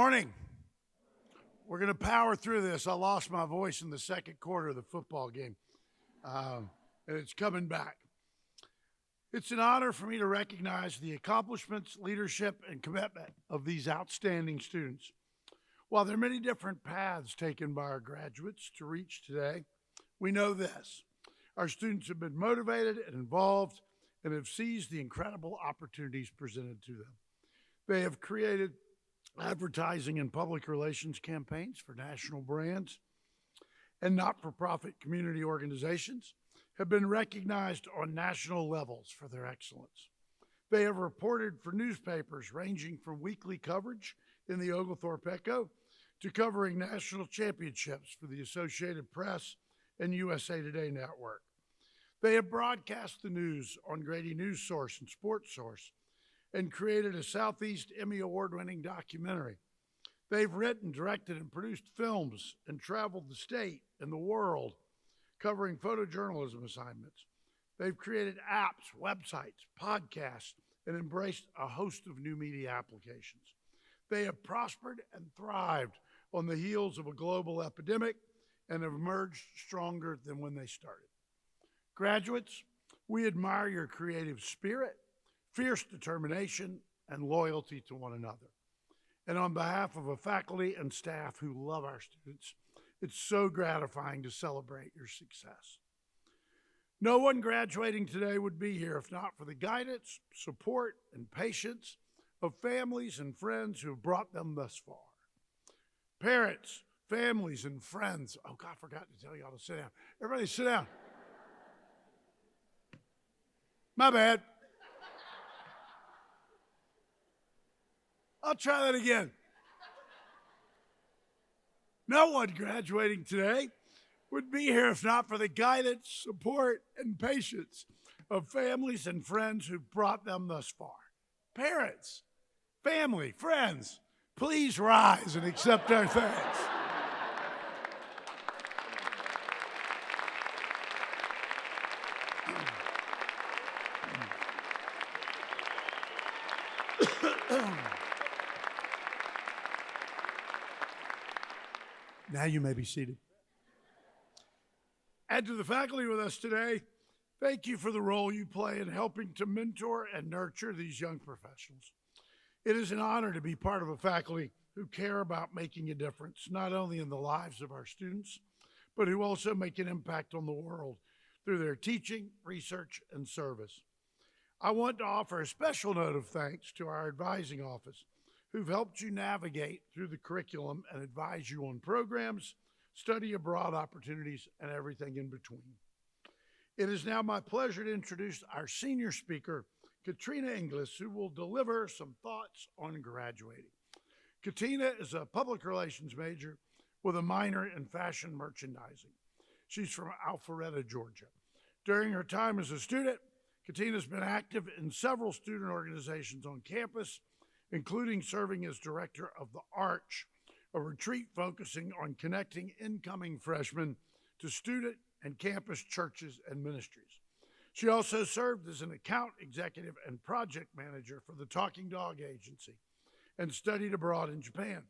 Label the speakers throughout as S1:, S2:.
S1: Morning. We're going to power through this. I lost my voice in the second quarter of the football game, and it's coming back. It's an honor for me to recognize the accomplishments, leadership, and commitment of these outstanding students. While there are many different paths taken by our graduates to reach today, we know this. Our students have been motivated and involved and have seized the incredible opportunities presented to them. They have created advertising and public relations campaigns for national brands and not-for-profit community organizations, have been recognized on national levels for their excellence. They have reported for newspapers ranging from weekly coverage in the Oglethorpe Echo to covering national championships for the Associated Press and USA Today Network. They have broadcast the news on Grady News Source and Sports Source and created a Southeast Emmy Award-winning documentary. They've written, directed, and produced films and traveled the state and the world covering photojournalism assignments. They've created apps, websites, podcasts, and embraced a host of new media applications. They have prospered and thrived on the heels of a global epidemic and have emerged stronger than when they started. Graduates, we admire your creative spirit, fierce determination, and loyalty to one another. And on behalf of a faculty and staff who love our students, it's so gratifying to celebrate your success. No one graduating today would be here if not for the guidance, support, and patience of families and friends who have brought them thus far. Parents, families, and friends. Oh, God, I forgot to tell y'all to sit down. Everybody sit down. My bad. I'll try that again. No one graduating today would be here if not for the guidance, support, and patience of families and friends who brought them thus far. Parents, family, friends, please rise and accept our thanks. Now you may be seated. And to the faculty with us today, thank you for the role you play in helping to mentor and nurture these young professionals. It is an honor to be part of a faculty who care about making a difference, not only in the lives of our students, but who also make an impact on the world through their teaching, research, and service. I want to offer a special note of thanks to our advising office, who've helped you navigate through the curriculum and advise you on programs, study abroad opportunities, and everything in between. It is now my pleasure to introduce our senior speaker, Katrina Inglis, who will deliver some thoughts on graduating. Katrina is a public relations major with a minor in fashion merchandising. She's from Alpharetta, Georgia. During her time as a student, Katrina's been active in several student organizations on campus, including serving as director of the Arch, a retreat focusing on connecting incoming freshmen to student and campus churches and ministries. She also served as an account executive and project manager for the Talking Dog Agency and studied abroad in Japan.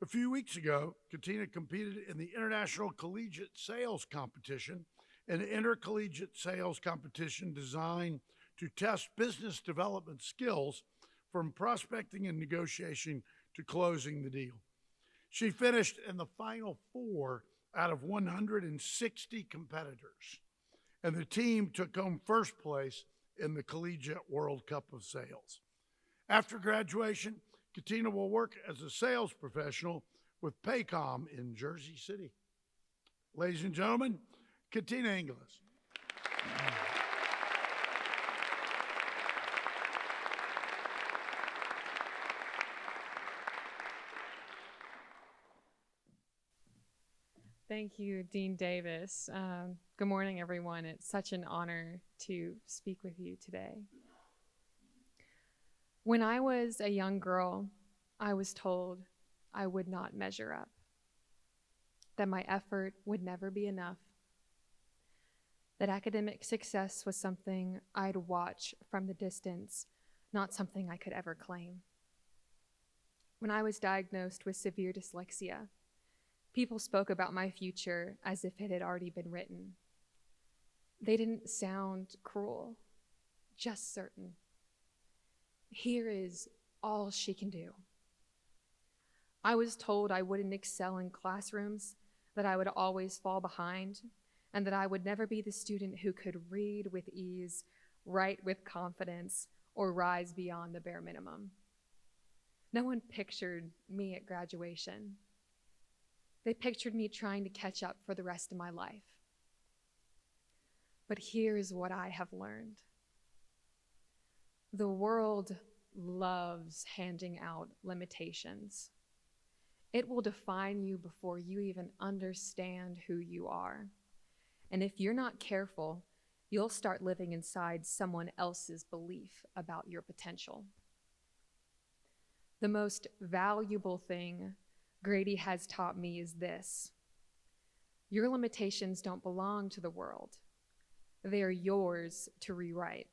S1: A few weeks ago, Katina competed in the International Collegiate Sales Competition, an intercollegiate sales competition designed to test business development skills from prospecting and negotiation to closing the deal. She finished in the final 4 out of 160 competitors, and the team took home first place in the Collegiate World Cup of Sales. After graduation, Katina will work as a sales professional with Paycom in Jersey City. Ladies and gentlemen, Katina Inglis.
S2: Thank you, Dean Davis. Good morning, everyone. It's such an honor to speak with you today. When I was a young girl, I was told I would not measure up, that my effort would never be enough, that academic success was something I'd watch from the distance, not something I could ever claim. When I was diagnosed with severe dyslexia, people spoke about my future as if it had already been written. They didn't sound cruel, just certain. Here is all she can do. I was told I wouldn't excel in classrooms, that I would always fall behind, and that I would never be the student who could read with ease, write with confidence, or rise beyond the bare minimum. No one pictured me at graduation. They pictured me trying to catch up for the rest of my life. But here's what I have learned. The world loves handing out limitations. It will define you before you even understand who you are. And if you're not careful, you'll start living inside someone else's belief about your potential. The most valuable thing Grady has taught me is this: your limitations don't belong to the world. They are yours to rewrite.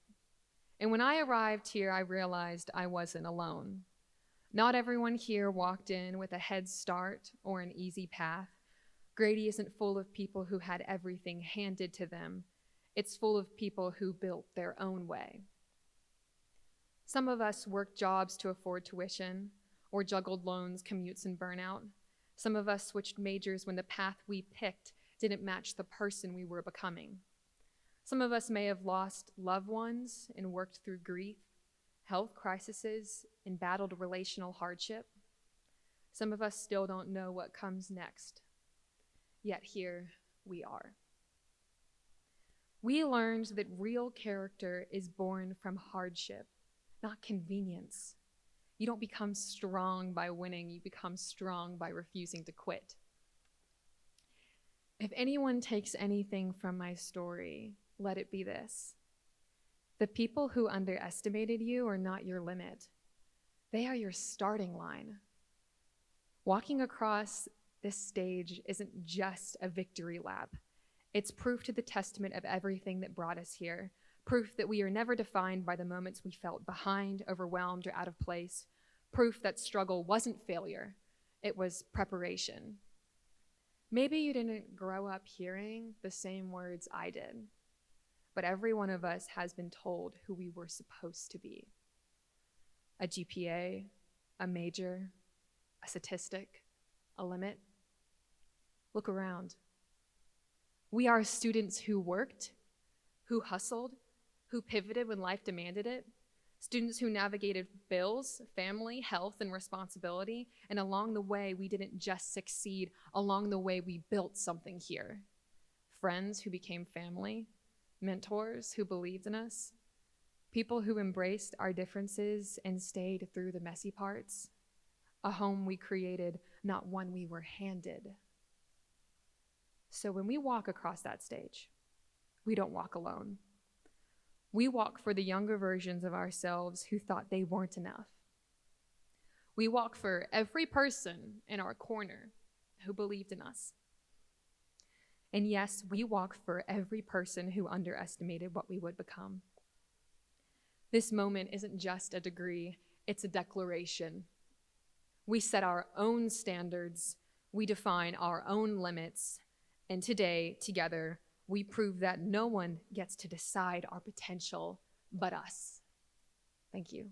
S2: And when I arrived here, I realized I wasn't alone. Not everyone here walked in with a head start or an easy path. Grady isn't full of people who had everything handed to them. It's full of people who built their own way. Some of us worked jobs to afford tuition or juggled loans, commutes, and burnout. Some of us switched majors when the path we picked didn't match the person we were becoming. Some of us may have lost loved ones and worked through grief, health crises, and battled relational hardship. Some of us still don't know what comes next. Yet here we are. We learned that real character is born from hardship, not convenience. You don't become strong by winning, you become strong by refusing to quit. If anyone takes anything from my story, let it be this: the people who underestimated you are not your limit. They are your starting line. Walking across this stage isn't just a victory lap. It's proof to the testament of everything that brought us here. Proof that we are never defined by the moments we felt behind, overwhelmed, or out of place. Proof that struggle wasn't failure, it was preparation. Maybe you didn't grow up hearing the same words I did, but every one of us has been told who we were supposed to be. A GPA, a major, a statistic, a limit. Look around. We are students who worked, who hustled, who pivoted when life demanded it. Students who navigated bills, family, health, and responsibility. And along the way, we didn't just succeed. Along the way, we built something here. Friends who became family, mentors who believed in us, people who embraced our differences and stayed through the messy parts. A home we created, not one we were handed. So when we walk across that stage, we don't walk alone. We walk for the younger versions of ourselves who thought they weren't enough. We walk for every person in our corner who believed in us. And yes, we walk for every person who underestimated what we would become. This moment isn't just a degree, it's a declaration. We set our own standards, we define our own limits, and today, together, we prove that no one gets to decide our potential but us. Thank you.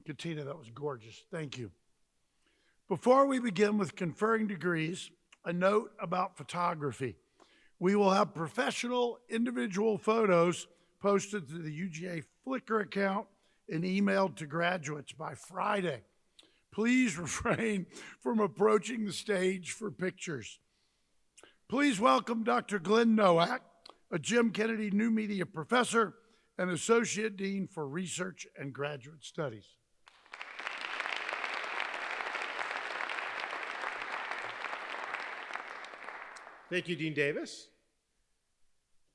S1: Katina, that was gorgeous. Thank you. Before we begin with conferring degrees, a note about photography. We will have professional individual photos posted to the UGA Flickr account and emailed to graduates by Friday. Please refrain from approaching the stage for pictures. Please welcome Dr. Glenn Nowak, a Jim Kennedy New Media professor and Associate Dean for Research and Graduate Studies.
S3: Thank you, Dean Davis.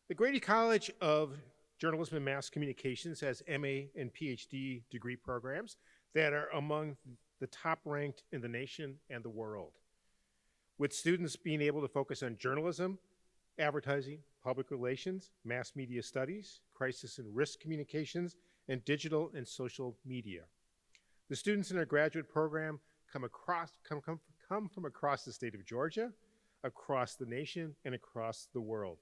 S3: The Grady College of Journalism and Mass Communications has MA and PhD degree programs that are among the top ranked in the nation and the world, with students being able to focus on journalism, advertising, public relations, mass media studies, crisis and risk communications, and digital and social media. The students in our graduate program come from across the state of Georgia, across the nation, and across the world.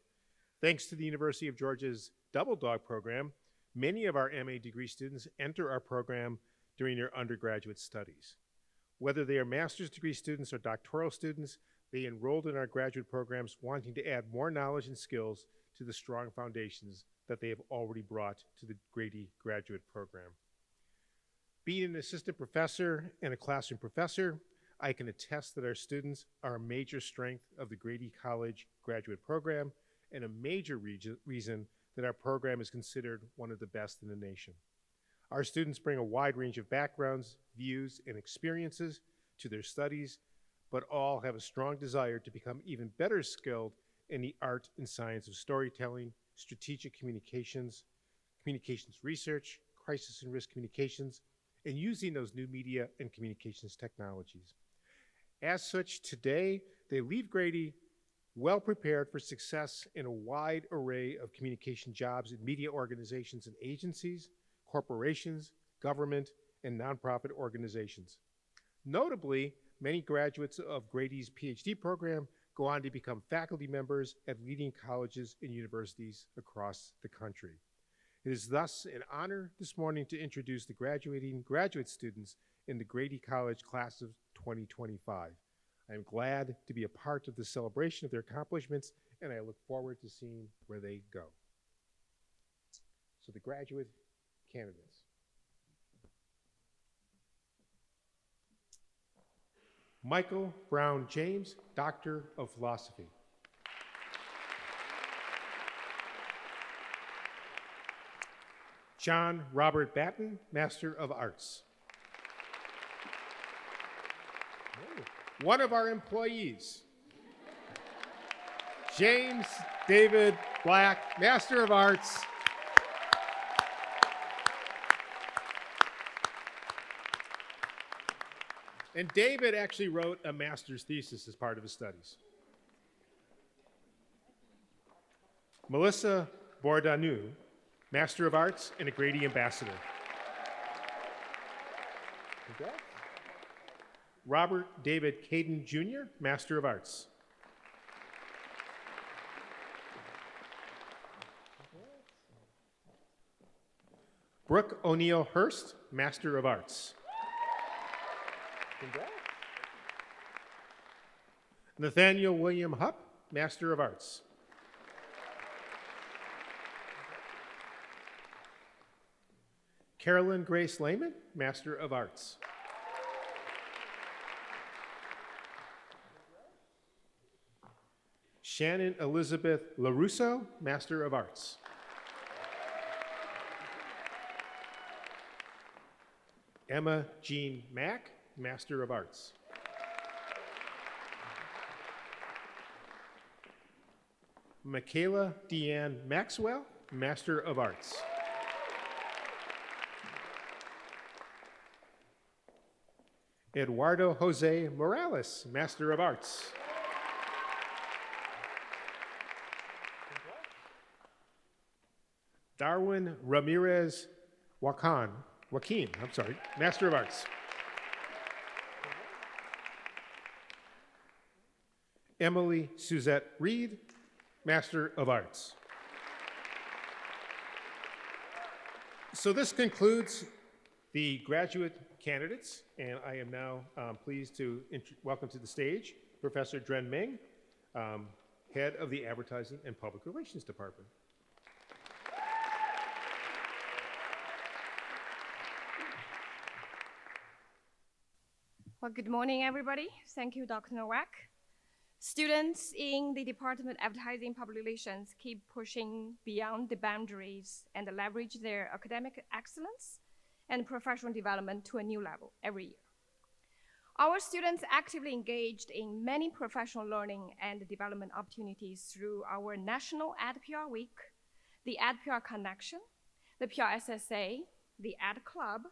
S3: Thanks to the University of Georgia's Double Dog program, many of our MA degree students enter our program during their undergraduate studies. Whether they are master's degree students or doctoral students, they enrolled in our graduate programs wanting to add more knowledge and skills to the strong foundations that they have already brought to the Grady graduate program. Being an assistant professor and a classroom professor, I can attest that our students are a major strength of the Grady College graduate program and a major reason that our program is considered one of the best in the nation. Our students bring a wide range of backgrounds, views, and experiences to their studies, but all have a strong desire to become even better skilled in the art and science of storytelling, strategic communications, communications research, crisis and risk communications, and using those new media and communications technologies. As such, today, they leave Grady well prepared for success in a wide array of communication jobs in media organizations and agencies, corporations, government, and nonprofit organizations. Notably, many graduates of Grady's PhD program go on to become faculty members at leading colleges and universities across the country. It is thus an honor this morning to introduce the graduating graduate students in the Grady College class of 2025. I am glad to be a part of the celebration of their accomplishments, and I look forward to seeing where they go. So the graduate candidates. Michael Brown James, Doctor of Philosophy. John Robert Batten, Master of Arts. One of our employees, James David Black, Master of Arts. And David actually wrote a master's thesis as part of his studies. Melissa Bordanu, Master of Arts and a Grady Ambassador. Congrats. Robert David Caden Jr., Master of Arts. Brooke O'Neill Hurst, Master of Arts. Congrats. Nathaniel William Hupp, Master of Arts. Carolyn Grace Lehman, Master of Arts. Shannon Elizabeth LaRusso, Master of Arts. Emma Jean Mack, Master of Arts. Michaela Deanne Maxwell, Master of Arts. Eduardo Jose Morales, Master of Arts. Darwin Ramirez Joaquin, Master of Arts. Emily Suzette Reed, Master of Arts. So this concludes the graduate candidates, and I am now pleased to welcome to the stage Professor Dren Ming, head of the Advertising and Public Relations Department.
S4: Well, good morning, everybody. Thank you, Dr. Nowak. Students in the Department of Advertising and Public Relations keep pushing beyond the boundaries and leverage their academic excellence and professional development to a new level every year. Our students actively engaged in many professional learning and development opportunities through our National AdPR Week, the AdPR Connection, the PRSSA, the Ad Club,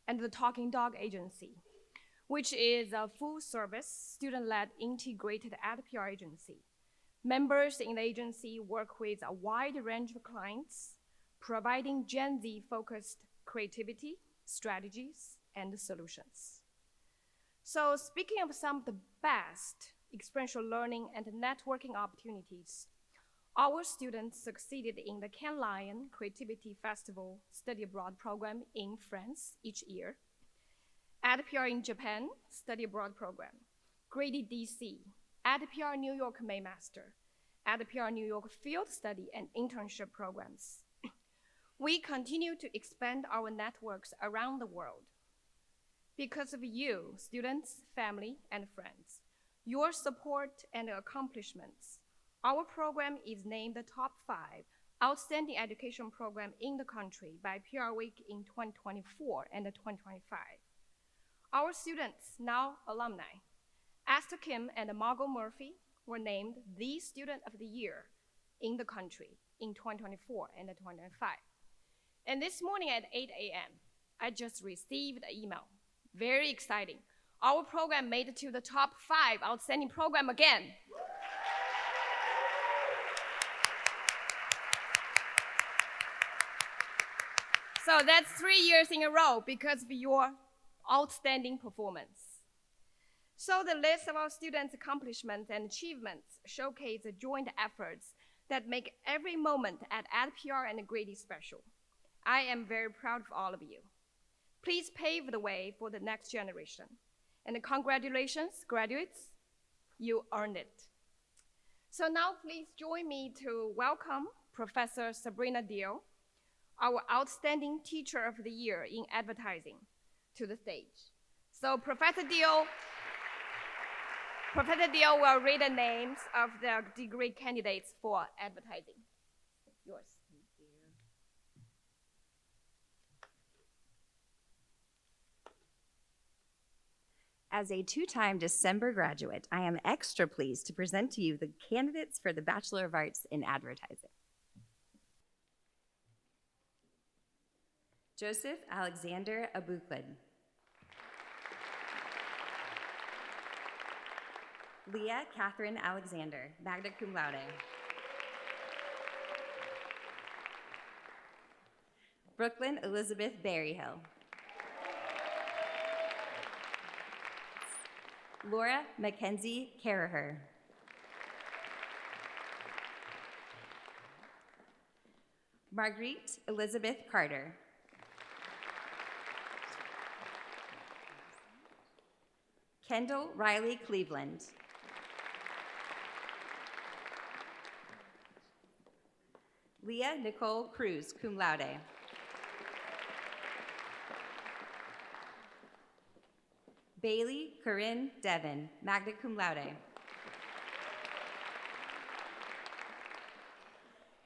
S4: and the Talking Dog Agency. which is a full-service, student-led integrated AdPR agency. Members in the agency work with a wide range of clients, providing Gen Z-focused creativity, strategies, and solutions. So speaking of some of the best experiential learning and networking opportunities, our students succeeded in the Cannes Lion Creativity Festival Study Abroad program in France each year, AdPR in Japan Study Abroad program, Grady DC, AdPR New York Maymaster, AdPR New York Field Study and Internship programs. We continue to expand our networks around the world. Because of you, students, family, and friends, your support and accomplishments, our program is named the top 5 outstanding education program in the country by PR Week in 2024 and 2025. Our students, now alumni, Esther Kim and Margot Murphy, were named the Student of the Year in the country in 2024 and 2025. And this morning at 8 a.m., I just received an email. Very exciting. Our program made it to the top 5 outstanding program again. So that's 3 years in a row because of your outstanding performance. So the list of our students' accomplishments and achievements showcase the joint efforts that make every moment at AdPR and Grady special. I am very proud of all of you. Please pave the way for the next generation. And congratulations, graduates, you earned it. So now please join me to welcome Professor Sabrina Deal, our Outstanding Teacher of the Year in Advertising, to the stage. So Professor Deal will read the names of the degree candidates for advertising. Yours.
S5: As a 2-time December graduate, I am extra pleased to present to you the candidates for the Bachelor of Arts in Advertising. Joseph Alexander Abuklid. Leah Catherine Alexander, magna cum laude. Brooklyn Elizabeth Berryhill. Laura Mackenzie Caraher. Marguerite Elizabeth Carter. Kendall Riley Cleveland. Leah Nicole Cruz, cum laude. Bailey Corinne Devon, magna cum laude.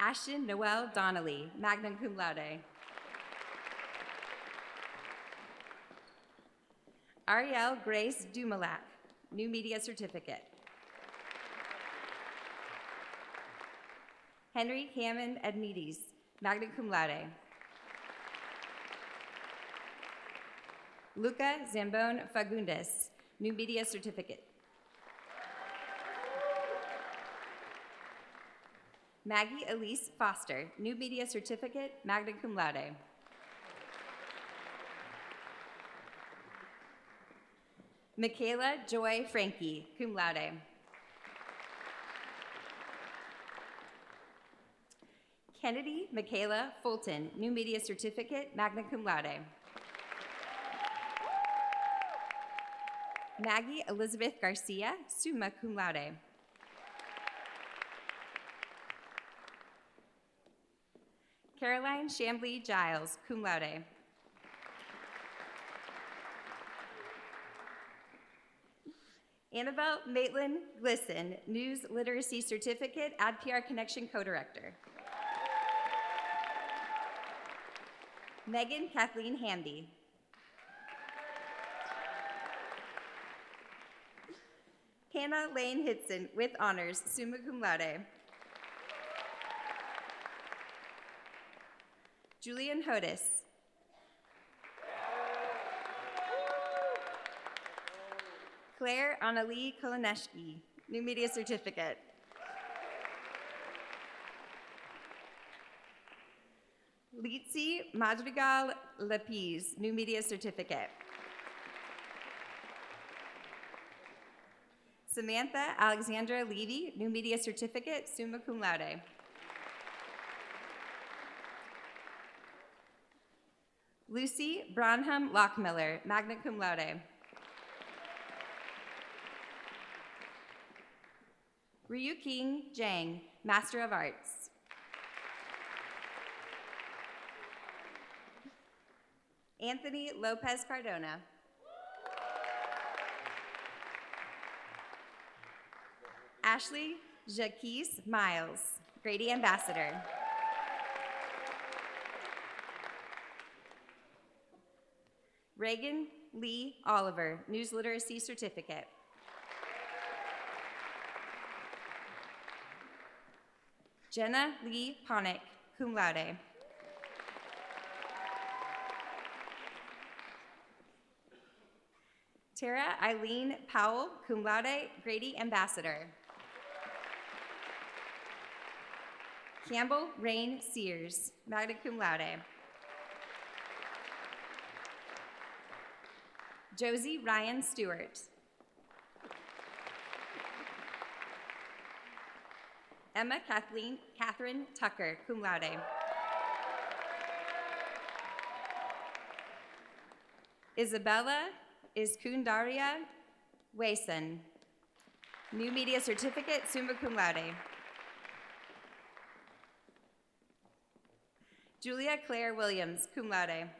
S5: Ashton Noel Donnelly, magna cum laude. Ariel Grace Dumoulin, new media certificate. Henry Hammond Edmides, magna cum laude. Luca Zambone Fagundes, new media certificate. Maggie Elise Foster, new media certificate, magna cum laude. Michaela Joy Frankie, cum laude. Kennedy Michaela Fulton, new media certificate, magna cum laude. Maggie Elizabeth Garcia, summa cum laude. Caroline Chambly Giles, cum laude. Annabelle Maitland Glisson, News Literacy Certificate, AdPR Connection Co-Director. Megan Kathleen Hamby. Hannah Lane Hitson, with honors, summa cum laude. Julian Hodis. Claire Annalie Koloneshki, New Media Certificate. Litsi Madrigal Lepiz, New Media Certificate. Samantha Alexandra Levy, New Media Certificate, summa cum laude. Lucy Branham Lockmiller, magna cum laude. Ryuking Zhang, Master of Arts. Anthony Lopez Cardona. Ashley Jaquise Miles, Grady Ambassador. Reagan Lee Oliver, News Literacy Certificate. Jenna Lee Ponick, cum laude. Tara Eileen Powell, cum laude, Grady Ambassador. Campbell Rain Sears, magna cum laude. Josie Ryan Stewart. Emma Catherine Tucker, cum laude. Isabella Iskundaria Wason, New Media Certificate, summa cum laude. Julia Claire Williams, cum laude.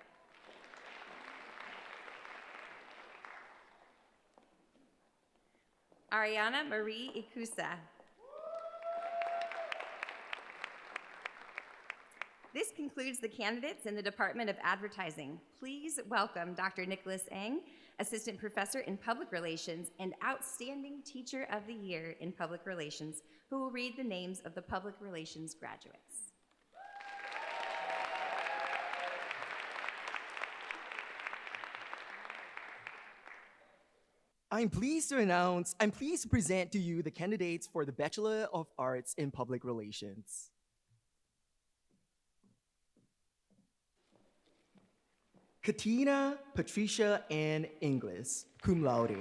S5: Ariana Marie Ikusa. This concludes the candidates in the Department of Advertising. Please welcome Dr. Nicholas Eng, Assistant Professor in Public Relations and Outstanding Teacher of the Year in Public Relations, who will read the names of the Public Relations graduates.
S6: I'm pleased to present to you the candidates for the Bachelor of Arts in Public Relations. Katina Patricia Ann Inglis, cum laude.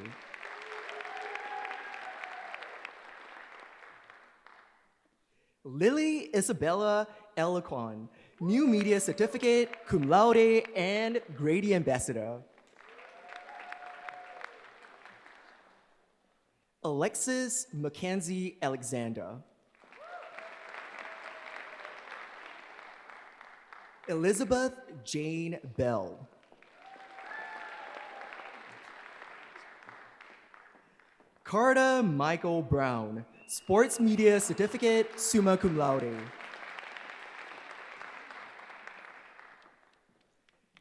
S6: Lily Isabella Eloquan, New Media Certificate, cum laude and Grady Ambassador. Alexis Mackenzie Alexander. Elizabeth Jane Bell. Carter Michael Brown, Sports Media Certificate, summa cum laude.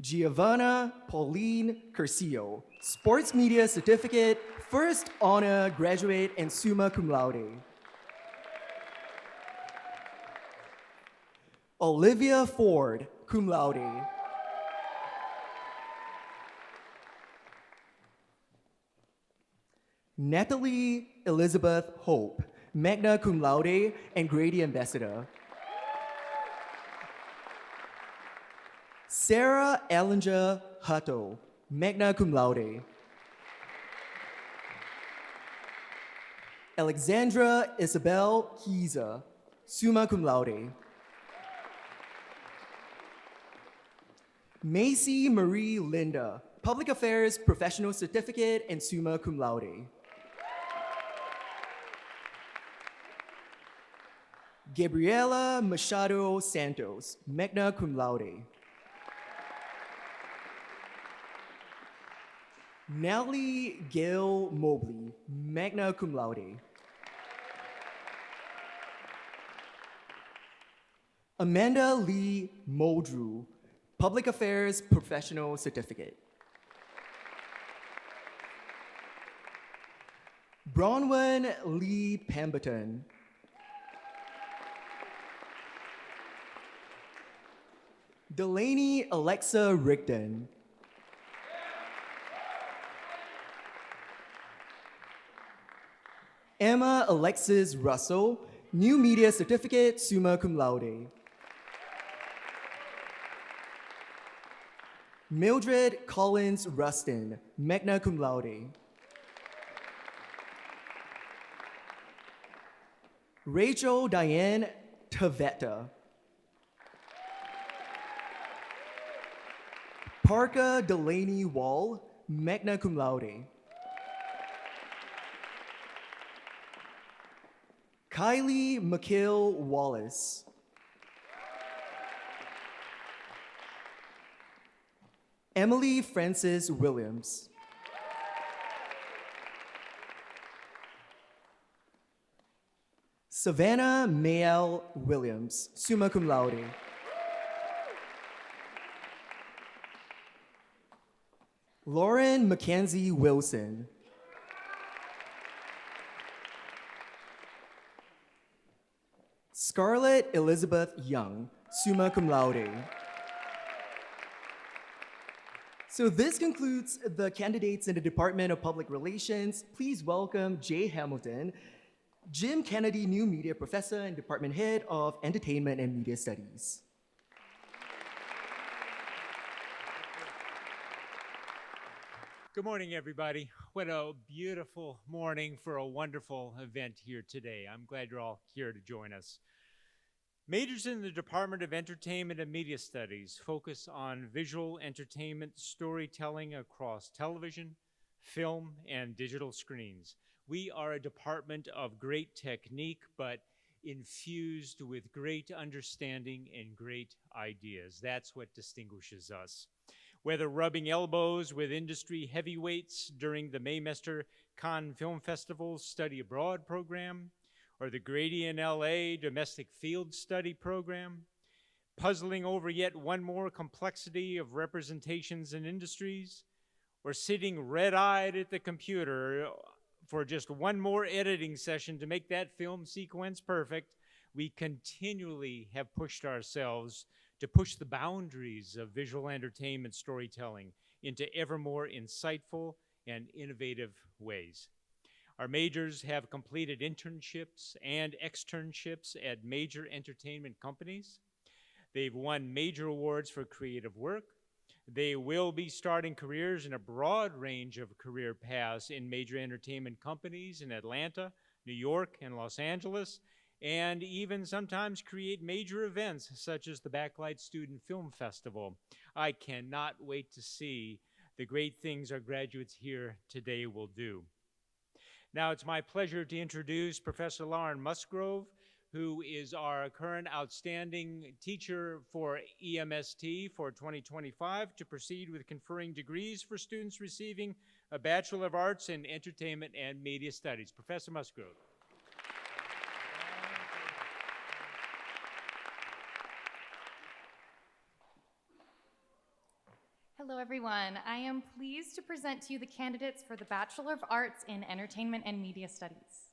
S6: Giovanna Pauline Curcio, Sports Media Certificate, First Honor Graduate and summa cum laude. Olivia Ford, cum laude. Natalie Elizabeth Hope, magna cum laude and Grady Ambassador. Sarah Ellinger Hutto, magna cum laude. Alexandra Isabel Kieser, summa cum laude. Macy Marie Linda, Public Affairs Professional Certificate and summa cum laude. Gabriela Machado Santos, magna cum laude. Nellie Gail Mobley, magna cum laude. Amanda Lee Moldrew, Public Affairs Professional Certificate. Bronwyn Lee Pemberton. Delaney Alexa Rigdon. Emma Alexis Russell, New Media Certificate, summa cum laude. Mildred Collins Rustin, magna cum laude. Rachel Diane Tavetta. Parker Delaney Wall, magna cum laude. Kylie McKill Wallace. Emily Frances Williams. Savannah Mayel Williams, summa cum laude. Lauren Mackenzie Wilson. Scarlett Elizabeth Young, summa cum laude. So this concludes the candidates in the Department of Public Relations. Please welcome Jay Hamilton, Jim Kennedy New Media Professor and Department Head of Entertainment and Media Studies.
S7: Good morning, everybody. What a beautiful morning for a wonderful event here today. I'm glad you're all here to join us. Majors in the Department of Entertainment and Media Studies focus on visual entertainment storytelling across television, film, and digital screens. We are a department of great technique, but infused with great understanding and great ideas. That's what distinguishes us. Whether rubbing elbows with industry heavyweights during the Maymester Cannes Film Festival's Study Abroad program, or the Grady in LA Domestic Field Study program, puzzling over yet one more complexity of representations and industries, or sitting red-eyed at the computer for just one more editing session to make that film sequence perfect, we continually have pushed ourselves to push the boundaries of visual entertainment storytelling into ever more insightful and innovative ways. Our majors have completed internships and externships at major entertainment companies. They've won major awards for creative work. They will be starting careers in a broad range of career paths in major entertainment companies in Atlanta, New York, and Los Angeles, and even sometimes create major events such as the Backlight Student Film Festival. I cannot wait to see the great things our graduates here today will do. Now it's my pleasure to introduce Professor Lauren Musgrove, who is our current outstanding teacher for EMST for 2025, to proceed with conferring degrees for students receiving a Bachelor of Arts in Entertainment and Media Studies. Professor Musgrove.
S8: Hello, everyone. I am pleased to present to you the candidates for the Bachelor of Arts in Entertainment and Media Studies.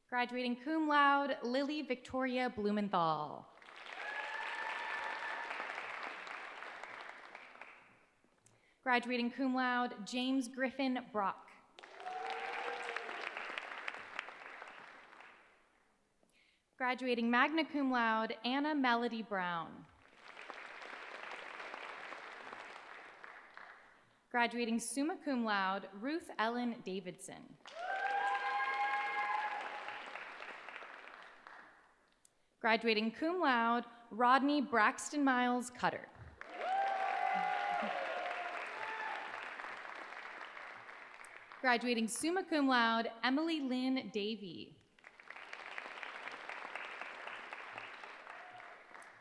S8: Graduating cum laude, Lily Victoria Blumenthal. Graduating cum laude, James Griffin Brock. Graduating magna cum laude, Anna Melody Brown. Graduating summa cum laude, Ruth Ellen Davidson. Graduating cum laude, Rodney Braxton Miles Cutter. Graduating summa cum laude, Emily Lynn Davey.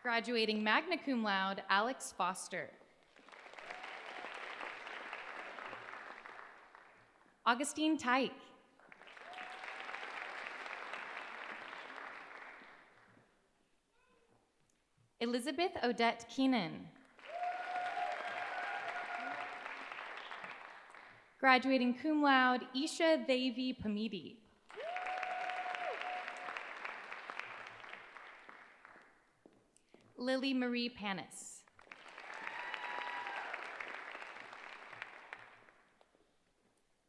S8: Graduating magna cum laude, Alex Foster. Augustine Tyke. Elizabeth Odette Keenan. Graduating cum laude, Isha Devi Pamidi. Lily Marie Panis.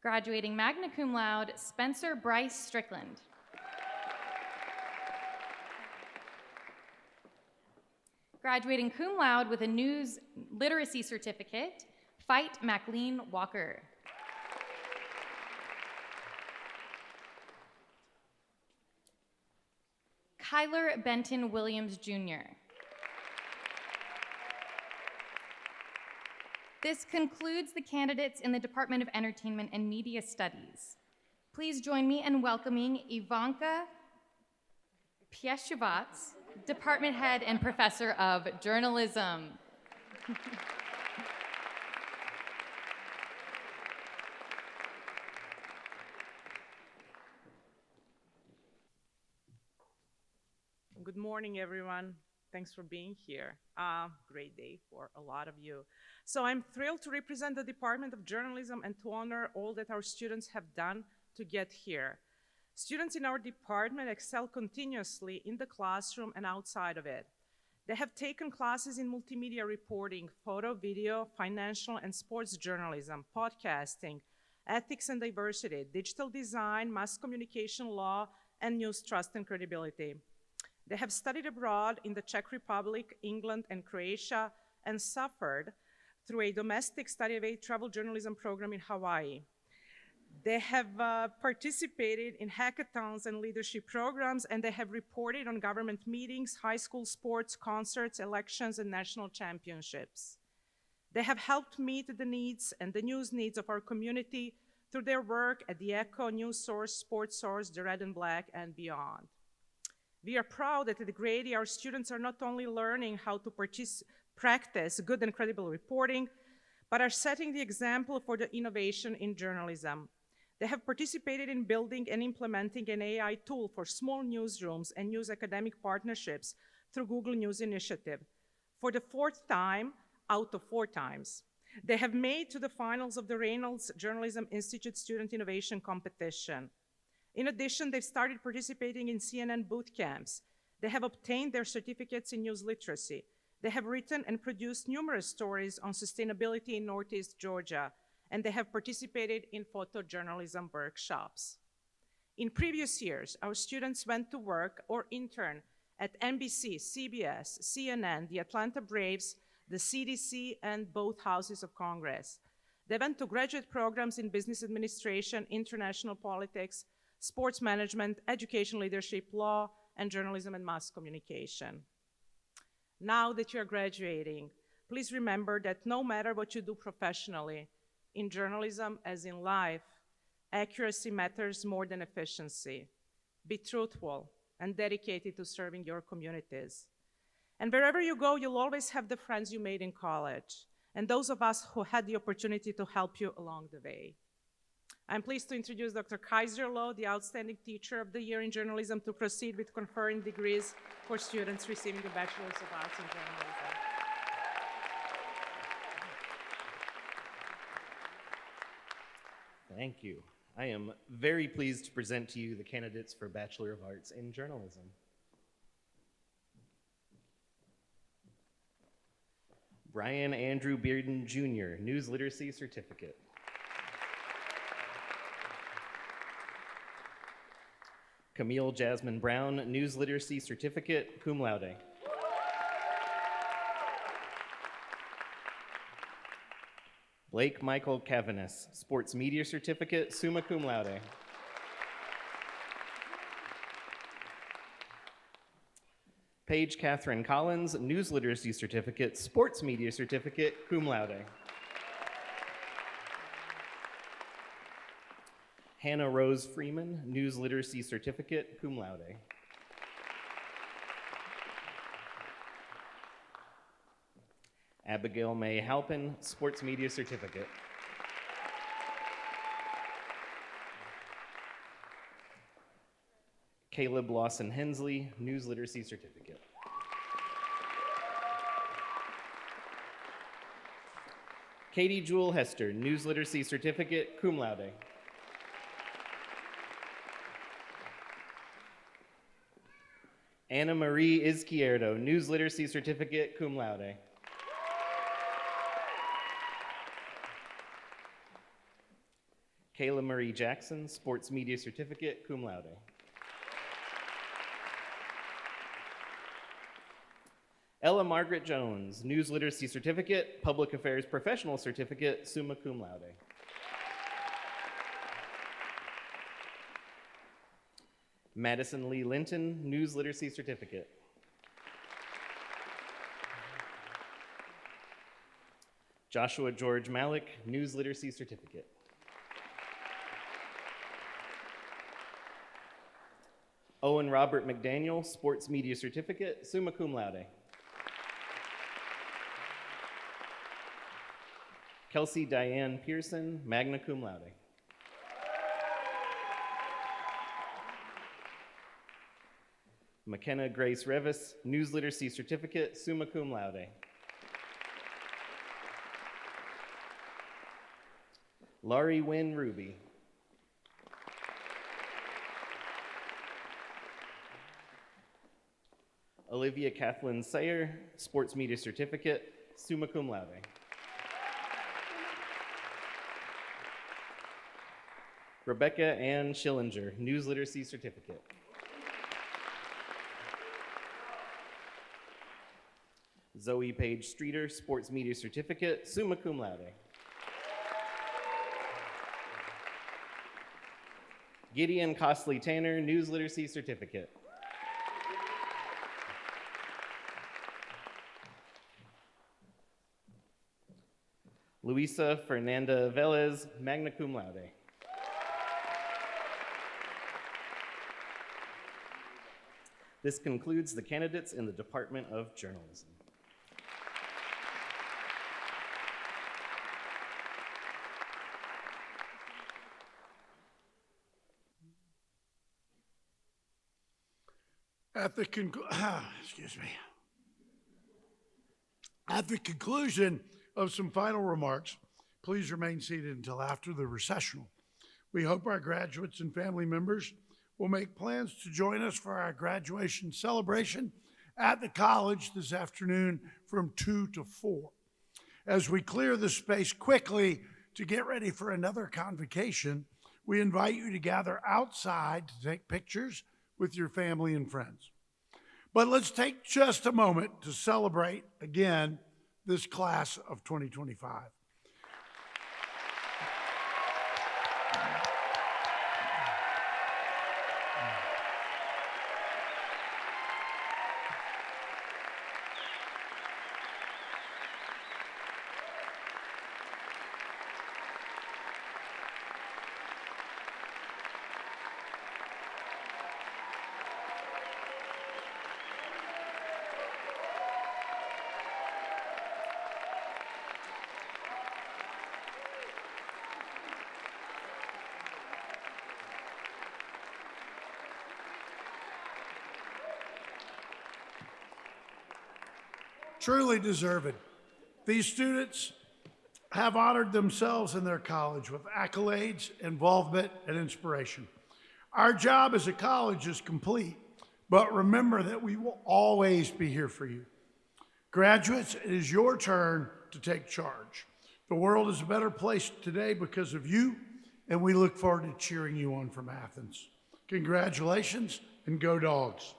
S8: Graduating magna cum laude, Spencer Bryce Strickland. Graduating cum laude with a news literacy certificate, Fight MacLean Walker. Kyler Benton Williams, Jr. This concludes the candidates in the Department of Entertainment and Media Studies. Please join me in welcoming Ivanka Pieszewicz, Department Head and Professor of Journalism.
S9: Good morning, everyone. Thanks for being here. Great day for a lot of you. So I'm thrilled to represent the Department of Journalism and to honor all that our students have done to get here. Students in our department excel continuously in the classroom and outside of it. They have taken classes in multimedia reporting, photo, video, financial and sports journalism, podcasting, ethics and diversity, digital design, mass communication law, and news trust and credibility. They have studied abroad in the Czech Republic, England, and Croatia, and suffered through a domestic study of aid travel journalism program in Hawaii. They have participated in hackathons and leadership programs, and they have reported on government meetings, high school sports, concerts, elections, and national championships. They have helped meet the needs and the news needs of our community through their work at the Echo, News Source, Sports Source, The Red and Black, and beyond. We are proud that at Grady, our students are not only learning how to practice good and credible reporting, but are setting the example for the innovation in journalism. They have participated in building and implementing an AI tool for small newsrooms and news academic partnerships through Google News Initiative. For the 4th time out of 4 times, they have made to the finals of the Reynolds Journalism Institute Student Innovation Competition. In addition, they've started participating in CNN boot camps. They have obtained their certificates in news literacy. They have written and produced numerous stories on sustainability in Northeast Georgia, and they have participated in photojournalism workshops. In previous years, our students went to work or intern at NBC, CBS, CNN, the Atlanta Braves, the CDC, and both houses of Congress. They went to graduate programs in business administration, international politics, sports management, education leadership, law, and journalism and mass communication. Now that you're graduating, please remember that no matter what you do professionally, in journalism as in life, accuracy matters more than efficiency. Be truthful and dedicated to serving your communities. And wherever you go, you'll always have the friends you made in college, and those of us who had the opportunity to help you along the way. I'm pleased to introduce Dr. Kaiser Lowe, the Outstanding Teacher of the Year in Journalism, to proceed with conferring degrees for students receiving the Bachelor's of Arts in Journalism.
S10: Thank you. I am very pleased to present to you the candidates for Bachelor of Arts in Journalism. Brian Andrew Bearden, Jr., News Literacy Certificate. Camille Jasmine Brown, News Literacy Certificate, cum laude. Blake Michael Cavanis, Sports Media Certificate, summa cum laude. Paige Catherine Collins, News Literacy Certificate, Sports Media Certificate, cum laude. Hannah Rose Freeman, News Literacy Certificate, cum laude. Abigail May Halpin, Sports Media Certificate. Caleb Lawson Hensley, News Literacy Certificate. Katie Jewel Hester, News Literacy Certificate, cum laude. Anna Marie Izquierdo, News Literacy Certificate, cum laude. Kayla Marie Jackson, Sports Media Certificate, cum laude. Ella Margaret Jones, News Literacy Certificate, Public Affairs Professional Certificate, summa cum laude. Madison Lee Linton, News Literacy Certificate. Joshua George Malik, News Literacy Certificate. Owen Robert McDaniel, Sports Media Certificate, summa cum laude. Kelsey Diane Pearson, magna cum laude. McKenna Grace Revis, News Literacy Certificate, summa cum laude. Laurie Wynn Ruby. Olivia Kathleen Sayer, Sports Media Certificate, summa cum laude. Rebecca Ann Schillinger, News Literacy Certificate. Zoe Page Streeter, Sports Media Certificate, summa cum laude. Gideon Costley Tanner, News Literacy Certificate. Luisa Fernanda Velez, magna cum laude. This concludes the candidates in the Department of Journalism.
S1: At the conclusion of some final remarks, please remain seated until after the recessional. We hope our graduates and family members will make plans to join us for our graduation celebration at the college this afternoon from 2 to 4. As we clear the space quickly to get ready for another convocation, we invite you to gather outside to take pictures with your family and friends. But let's take just a moment to celebrate again this class of 2025. Truly deserved. These students have honored themselves in their college with accolades, involvement, and inspiration. Our job as a college is complete, but remember that we will always be here for you. Graduates, it is your turn to take charge. The world is a better place today because of you, and we look forward to cheering you on from Athens. Congratulations, and go Dogs.